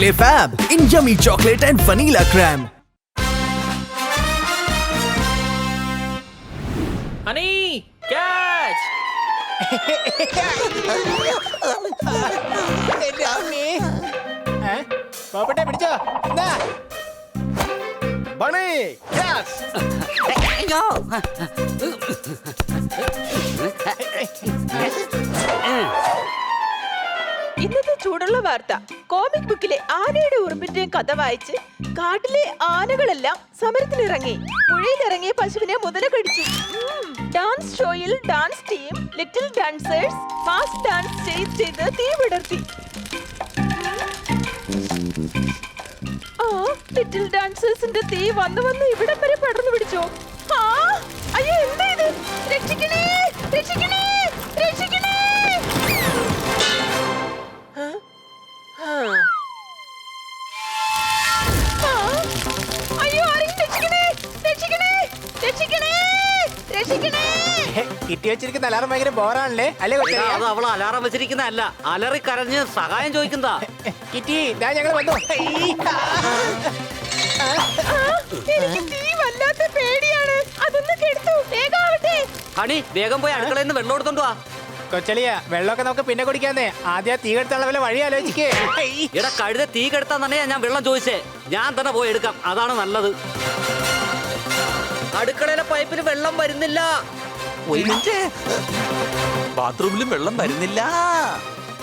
Play fab in yummy chocolate and vanilla crème. Honey, catch! പോപ്പട്ടെ പിടിച്ചോ bunny catch ഇന്നത്തെ ചൂടുള്ള വാർത്ത. കോമിക് ബുക്കിലെ ആനയുടെ ഉറുമ്പിന്റെയും കഥ വായിച്ച് കാട്ടിലെ ആനകളെല്ലാം സമരത്തിനിറങ്ങി. പുഴയിലിറങ്ങിയ പശുവിനെ മുതല കടിച്ചു. ഡാൻസ് ഷോയിൽ dance team little dancers fast dance ചെയ്ത് തീ വിടർത്തി. ആ ലിറ്റിൽ ഡാൻസേഴ്സിന്റെ തീ വന്ന് ഇവിടം വരെ പടർന്നു പിടിച്ചോ. ആ അയ്യോ, എന്താ ഇത്? രക്ഷിക്കണേ, രക്ഷിക്കണേ, രക്ഷിക്കണേ! അയ്യോ, ആരെങ്കിലും രക്ഷിക്കണേ, രക്ഷിക്കണേ, രക്ഷിക്കണേ, രക്ഷിക്കണേ! കിട്ടി വെച്ചിരിക്കുന്ന അലാറം ഭയങ്കര ബോറാണല്ലേ അല്ലേ? അത് അവള് അലാറം വെച്ചിരിക്കുന്നതല്ല, അലറി കരഞ്ഞ് സഹായം ചോദിക്കുന്നതാ. കിറ്റി ഇതാ ഞങ്ങൾ വന്നു. എനിക്ക് തീ വല്ലാത്ത പേടിയാണ്. അതൊന്ന് കെടുത്തു, വേഗാവട്ടെ. ഹണി, വേഗം പോയി അടുക്കളയിൽ നിന്ന് വെള്ളം എടുത്തോണ്ട് വാ. കൊച്ചളിയ വെള്ളമൊക്കെ നമുക്ക് പിന്നെ കുടിക്കാന്നേ. ആദ്യം തീ കെടുത്തുള്ള വല്ല വഴി ആലോചിക്കേ. ഇവിടെ കഴുത തീ കെടുത്താൻ തന്നെയാ ഞാൻ വെള്ളം ചോദിച്ചേ. ഞാൻ തന്നെ പോയി എടുക്കാം, അതാണ് നല്ലത്. അടുക്കളയിലെ പൈപ്പിൽ വെള്ളം വരുന്നില്ല. ഒരു മിനിറ്റ്, ബാത്റൂമിലും വെള്ളം വരുന്നില്ല.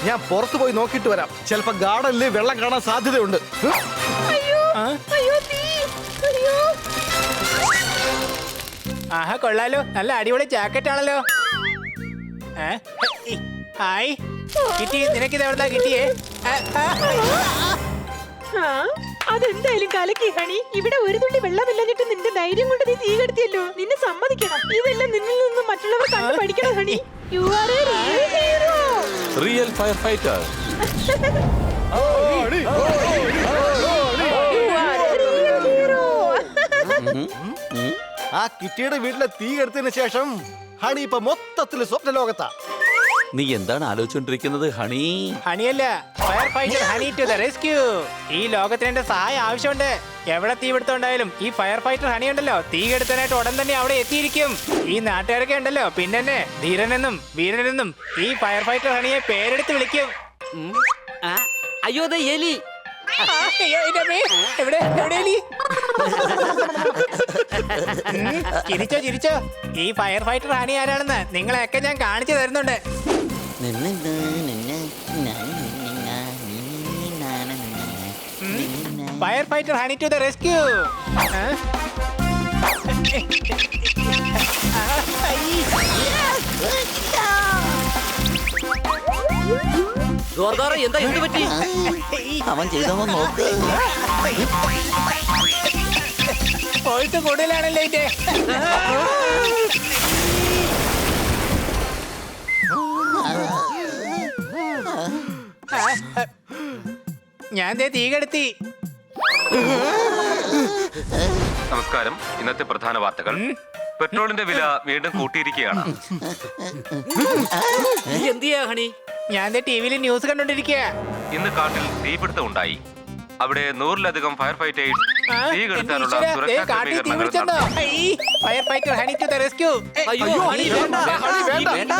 ഞാൻ പുറത്തു പോയി നോക്കിട്ട് വരാം. ചിലപ്പോ ഗാർഡനിൽ വെള്ളം കാണാൻ സാധ്യതയുണ്ട്. അയ്യോ, അയ്യോ, തീ, അയ്യോ. ആഹാ, കൊള്ളാലോ, നല്ല അടിപൊളി ജാക്കറ്റ് ആണല്ലോ. ഹായ് കിറ്റി, നിനക്കിത് എവിടുന്നാ കിട്ടിയേ? അതെന്തായാലും കലക്കി ഹണി. ഇവിടെ ഒരു തുള്ളി വെള്ളമില്ലഞ്ഞിട്ട് നിന്റെ ധൈര്യം കൊണ്ട് നീ തീ കെടുത്തിയല്ലോ. നിന്നെ സമ്മതിക്കണം. ഇതെല്ലാം നിന്നിൽ നിന്നും മറ്റുള്ളവർ കണ്ടു പഠിക്കണം honey. You are A real hero. Real fire fighter. ആ കിറ്റിയുടെ വീട്ടിലെ തീ കെടുത്തതിന് ശേഷം ഹണി ഇപ്പൊ മൊത്തത്തില് സ്വപ്ന ലോകത്താ. നീ എന്താണ് ആലോചിച്ചോണ്ടിരിക്കുന്നത് ഹണി? ഹണിയല്ല, firefighter honey to the rescue. ഈ ലോകത്തിന് എന്റെ സഹായം ആവശ്യമുണ്ട്. എവിടെ തീ പിടുത്തമുണ്ടായാലും ഈ ഫയർ ഫൈറ്റർ ഹണി ഉണ്ടല്ലോ, തീ കെടുത്താനായിട്ട് ഉടൻ തന്നെ അവിടെ എത്തിയിരിക്കും. ഈ നാട്ടുകാരൊക്കെ ഉണ്ടല്ലോ പിന്നെ ധീരനെന്നും വീരനെന്നും ഈ ഫയർ ഫൈറ്റർ ഹണിയെ പേരെടുത്ത് വിളിക്കും. അയ്യോ, ദേ എലി. ചിരിച്ചോ ചിരിച്ചോ. ഈ ഫയർ ഫൈറ്റർ ഹണി ആരാണെന്ന് നിങ്ങളെയൊക്കെ ഞാൻ കാണിച്ചു തരുന്നുണ്ട്. Firefighter honey to the rescue. എന്താ എന്ത് പറ്റി? അവൻ ചെയ്തോ നോക്ക്. പോയിട്ട് കൂടുതലാണല്ലേ ഇത്. ഞാൻ തീ കെടുത്തി. നമസ്കാരം. ഇന്നത്തെ പ്രധാന വാർത്തകൾ. പെട്രോളിന്റെ വില വീണ്ടും കൂട്ടിയിരിക്കുകയാണ്. എന്ത് ചെയ്യാ ഹണി? ഞാൻ ടിവിയിൽ ന്യൂസ് കണ്ടോണ്ടിരിക്കുക. ഇന്ന് കാട്ടിൽ തീപിടുത്തം ഉണ്ടായി. അവിടെ 100-ലധികം ഫയർ ഫൈറ്റേഴ്സ് തീ കെടുത്താനുള്ള സുരക്ഷാ ക്രമീകരണങ്ങൾ നടത്തി. Firefighter honey to the rescue. അയ്യോ, ഹണി വേണ്ട, ഹണി വേണ്ട.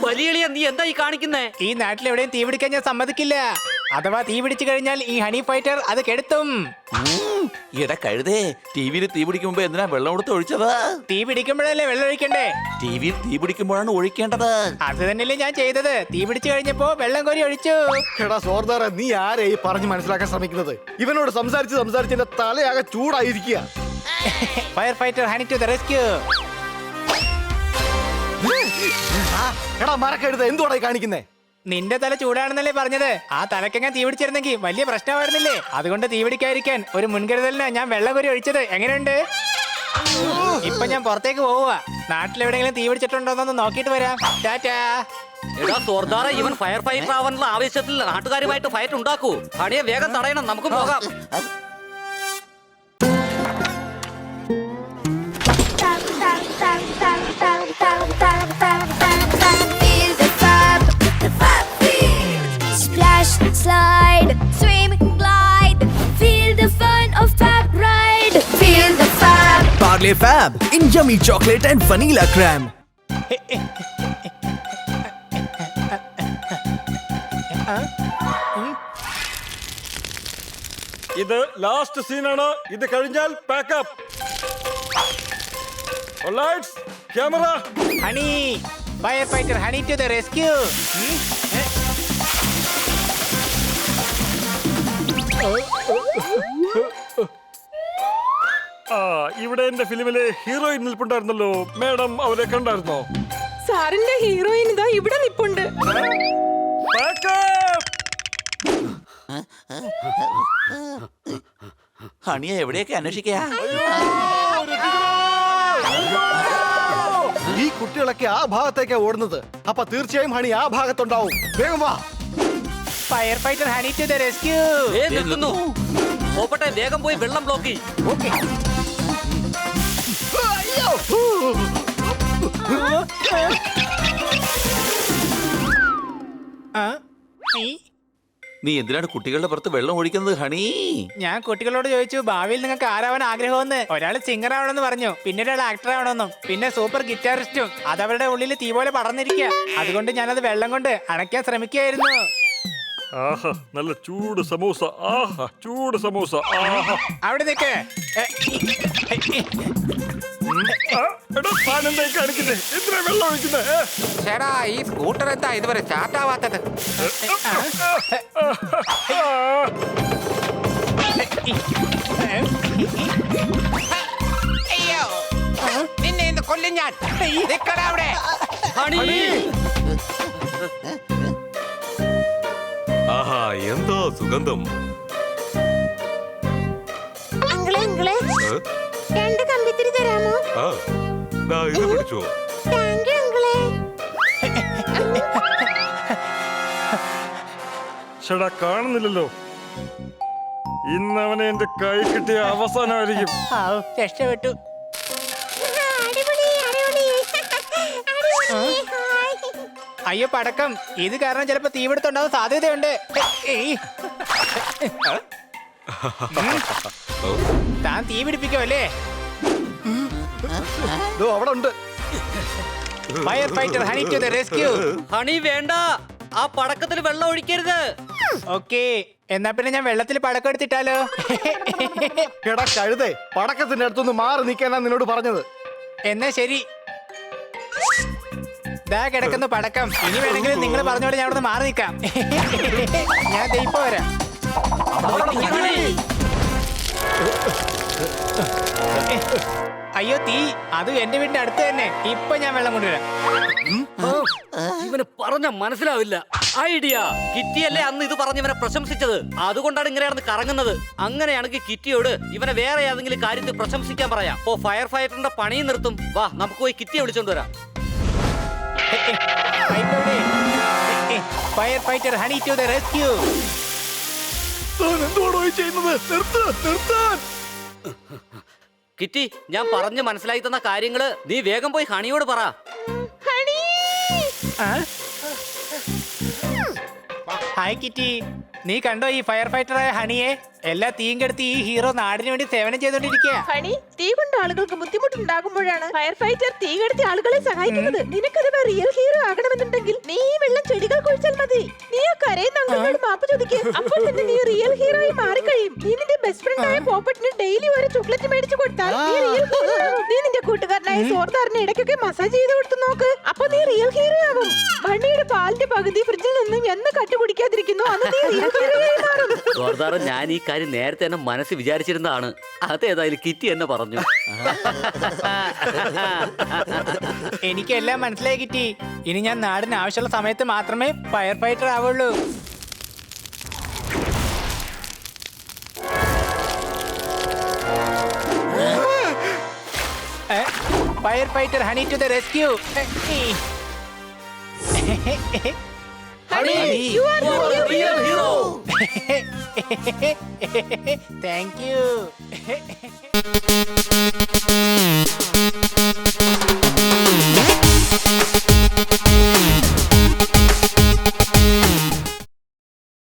വലിയ നീ എന്താ ഈ കാണിക്കുന്നേ? ഈ നാട്ടിൽ എവിടെയും തീ പിടിക്കാൻ ഞാൻ സമ്മതിക്കില്ല. അഥവാ തീ പിടിച്ചു കഴിഞ്ഞാൽ ഈ ഹണി ഫൈറ്റർ അത് കെടുത്തും. ഇട കഴുതേ, ടിവിയിൽ തീ പിടിക്കുമ്പോ എന്തിനാ വെള്ളം കൊടുത്ത് ഒഴിച്ചത്? തീ പിടിക്കുമ്പോഴല്ലേ വെള്ളം ഒഴിക്കണ്ടേ? ടിവിയിൽ തീ പിടിക്കുമ്പോഴാണ് ഒഴിക്കേണ്ടത്. അത് തന്നെയല്ലേ ഞാൻ ചെയ്തത്. തീ പിടിച്ചു കഴിഞ്ഞപ്പോ വെള്ളം കോരി ഒഴിച്ചു. എടാ സോർദാറെ, നീ ആരെ ഈ പറഞ്ഞു മനസ്സിലാക്കാൻ ശ്രമിക്കുന്നത്? ഇവനോട് സംസാരിച്ച് എന്റെ തലയാകെ ചൂടായിരിക്കുക. Firefighter honey to the rescue. എടാ മരക്കെടുത്ത് എന്തുകൊണ്ടായി കാണിക്കുന്നേ? നിന്റെ തല ചൂടാണെന്നല്ലേ പറഞ്ഞത്. ആ തലക്കെങ്ങാൻ തീ പിടിച്ചിരുന്നെങ്കിൽ വലിയ പ്രശ്നമായിരുന്നില്ലേ? അതുകൊണ്ട് തീ പിടിക്കാതിരിക്കാൻ ഒരു മുൻകരുതലിനാ ഞാൻ വെള്ളം കോരി ഒഴിച്ചത്. എങ്ങനെയുണ്ട്? ഇപ്പൊ ഞാൻ പുറത്തേക്ക് പോവുക. നാട്ടിലെവിടെയെങ്കിലും തീ പിടിച്ചിട്ടുണ്ടോന്നൊന്ന് നോക്കിയിട്ട് വരാം. ടാറ്റാ. എടാ സോർദാറെ, ഇവൻ ഫയർ ഫൈറ്റർ ആവാനുള്ള ആവേശത്തിൽ നാട്ടുകാരുമായിട്ട് ഫൈറ്റ് ഉണ്ടാക്കൂ. ഹണിയെ വേഗം തടയണം, നമുക്ക് പോകാം. Bang bang bang bang bang bang bang bang slide, swim, glide. Feel the fun of Fab Ride. Feel the Fab. Parle Fab in yummy chocolate and vanilla crème. ഇത് last സീനാണ്. ഇത് കഴിഞ്ഞാൽ pack up. Camera. Honey, firefighter honey to the rescue. ആ, ഇവിടെ എന്റെ ഫിലിമിലെ heroine നിൽപ്പുണ്ടായിരുന്നല്ലോ madam, അവരെ കണ്ടായിരുന്നോ? സാറിന്റെ ഹീറോയിൻ ഇതാ ഇവിടെ നിപ്പുണ്ട്. ഹണിയെ എവിടെയൊക്കെ അന്വേഷിക്കാ? ഈ കുട്ടികളൊക്കെ ആ ഭാഗത്തേക്കാ ഓടുന്നത്. അപ്പൊ തീർച്ചയായും ഹണി ആ ഭാഗത്തുണ്ടാവും. വേഗം വാ. Firefighter honey to the rescue. നിൽക്കുന്നു. പോപ്പട്ടെ, വേഗം പോയി വെള്ളം ബ്ലോക്ക് ചെയ്യ്. ഓക്കേ. നീ എന്തിനാണ് കുട്ടികളുടെ പുറത്ത് വെള്ളം ഒഴിക്കുന്നത് ഹണി? ഞാൻ കുട്ടികളോട് ചോദിച്ചു ഭാവിയിൽ നിങ്ങൾക്ക് ആരാവാൻ ആഗ്രഹമെന്ന്. ഒരാൾ സിംഗർ ആവണമെന്ന് പറഞ്ഞു, പിന്നെ ഒരാൾ ആക്ടർ ആവണമെന്നും, പിന്നെ സൂപ്പർ ഗിറ്റാറിസ്റ്റും. അതവരുടെ ഉള്ളിൽ തീ പോലെ പടർന്നിരിക്കുക. അതുകൊണ്ട് ഞാനത് വെള്ളം കൊണ്ട് അണയ്ക്കാൻ ശ്രമിക്കുകയായിരുന്നു. ആഹാ, നല്ല ചൂട് സമൂസ. ആഹാ, ചൂട് സമൂസ. ആഹാ. അവിടെ നിൽക്ക്. കാണിക്കുന്നേ, എന്തിനാ വെള്ളം ഒഴിക്കുന്നേ? ചേടാ, ഈ സ്കൂട്ടർ എന്താ ഇതുവരെ സ്റ്റാർട്ട് ആവാത്തത്? അയ്യോ, നിന്നെ ഇന്ന് കൊല്ലും ഞാൻ. നിക്കടാ അവിടെ. ആഹാ, എന്തോ സുഗന്ധം. രണ്ട് കമ്പിത്തിരി തരാമോ? ഇത് പിടിച്ചോ. താങ്ക് യു അങ്കിളെ. ചേടാ, കാണുന്നില്ലല്ലോ. ഇന്നവനെ എന്റെ കൈ കിട്ടിയ അവസാനമായിരിക്കും. രക്ഷപ്പെട്ടു. അയ്യോ പടക്കം, ഇത് കാരണം ചിലപ്പോ തീപിടുത്തുണ്ടാവാൻ സാധ്യതയുണ്ട്. താൻ തീ പിടിപ്പിക്കുമല്ലേ? അവിടെ ഉണ്ട്. Firefighter honey to the rescue. Honey വേണ്ട, ആ പടക്കത്തിൽ വെള്ളം ഒഴിക്കരുത്. ഓക്കേ, എന്നാ പിന്നെ ഞാൻ വെള്ളത്തിൽ പടക്കം എടുത്തിട്ടാലോ? എടാ കഴുതേ, പടക്കത്തിന്റെ അടുത്തൊന്ന് മാറി നിൽക്കാനാ നിന്നോട് പറഞ്ഞത്. എന്നാ ശരി. ദാ കിടക്കുന്നു പടക്കം. ഇനി വേണമെങ്കിൽ നിങ്ങൾ പറഞ്ഞോടെ ഞാൻ അവിടെ മാറി നിൽക്കാം. ഞാൻ ദയിപ്പോ വരാം. അയ്യോ തീ, അത് എന്റെ വീടിന്റെ അടുത്ത് തന്നെ. ഇപ്പൊ ഞാൻ വെള്ളം കൊണ്ടുവരാം. ഇവന് പറഞ്ഞ മനസ്സിലാവില്ല. ഐഡിയ. കിറ്റിയല്ലേ അന്ന് ഇത് പറഞ്ഞ് ഇവനെ പ്രശംസിച്ചത്. അതുകൊണ്ടാണ് ഇങ്ങനെയാണ് കറങ്ങുന്നത്. അങ്ങനെയാണെങ്കിൽ കിറ്റിയോട് ഇവനെ വേറെ ഏതെങ്കിലും കാര്യത്തിൽ പ്രശംസിക്കാൻ പറയാം. ഓ, ഫയർ ഫൈറ്ററിന്റെ പണിയും നിർത്തും. വാ, നമുക്ക് പോയി കിറ്റിയെ വിളിച്ചോണ്ട് വരാം. Firefighter honey to the rescue. എന്തുകൊണ്ടോ ചെയ്യുന്നത്? നിർത്താൻ. കിറ്റി, ഞാൻ പറഞ്ഞ് മനസ്സിലായി തന്ന കാര്യങ്ങള് നീ വേഗം പോയി ഹണിയോട് പറ. ഹായ് കിറ്റി, നീ കണ്ടോ ഈ ഫയർ ഫൈറ്ററായ ഹണിയെ? എല്ലാ തീയും കെടുത്ത് ഈ ഹീറോ നാടിന് വേണ്ടി സേവനം ചെയ്തോണ്ടിരിക്കുക. ഹണി, തീ കൊണ്ട് ആളുകൾക്ക് ബുദ്ധിമുട്ടുണ്ടാകുമ്പോഴാണ് ഫയർ ഫൈറ്റർ തീ കെടുത്തി ആളുകളെ സഹായിക്കുന്നത്. നിനക്കത് റിയൽ ഹീറോ ആകണമെന്നുണ്ടെങ്കിൽ നീ ഈ വെള്ളം ചെടികൾ കുഴിച്ചാൽ മതി. നീ ആ കരയുന്ന അങ്കിളിനോട് മാപ്പ് ചോദിക്കുക. അപ്പോൾ തന്നെ നീ റിയൽ ഹീറോയി മാറിക്കഴിയും. നീ നിന്റെ ബെസ്റ്റ് ഫ്രണ്ട് ആയ പോപ്പറ്റിന് ഡെയിലി ഒരു ചോക്ലേറ്റ് മേടിച്ചു കൊടുത്താൽ നീ റിയൽ ഹീറോ ആവും. നീ നിന്റെ കൂട്ടുകാരനായ സോർദാറിന് ഇടയ്ക്കൊക്കെ മസാജ് ചെയ്ത് കൊടുത്തു നോക്ക്. അപ്പൊ നീ റിയൽ ഹീറോ ആവും. ബണ്ണിയുടെ പാലിന്റെ പകുതി ഫ്രിഡ്ജിൽ നിന്നും എന്ന് കട്ടു കുടിക്കാതിരിക്കുന്നു അന്ന് നീ റിയൽ ഹീറോയായി മാറും. സോർദാറ്, ഞാൻ ഈ കാര്യം നേരത്തെ തന്നെ മനസ്സിൽ വിചാരിച്ചിരുന്നതാണ്. അതേതായാലും കിറ്റി എന്നെ പറഞ്ഞു. എനിക്കെല്ലാം മനസ്സിലായി കിറ്റി. ഇനി ഞാൻ നാടിന് ആവശ്യമുള്ള സമയത്ത് മാത്രമേ ഫയർ ഫൈറ്റർ ആവുള്ളൂ. Firefighter honey to the rescue. Honey, you are the real hero. Thank you.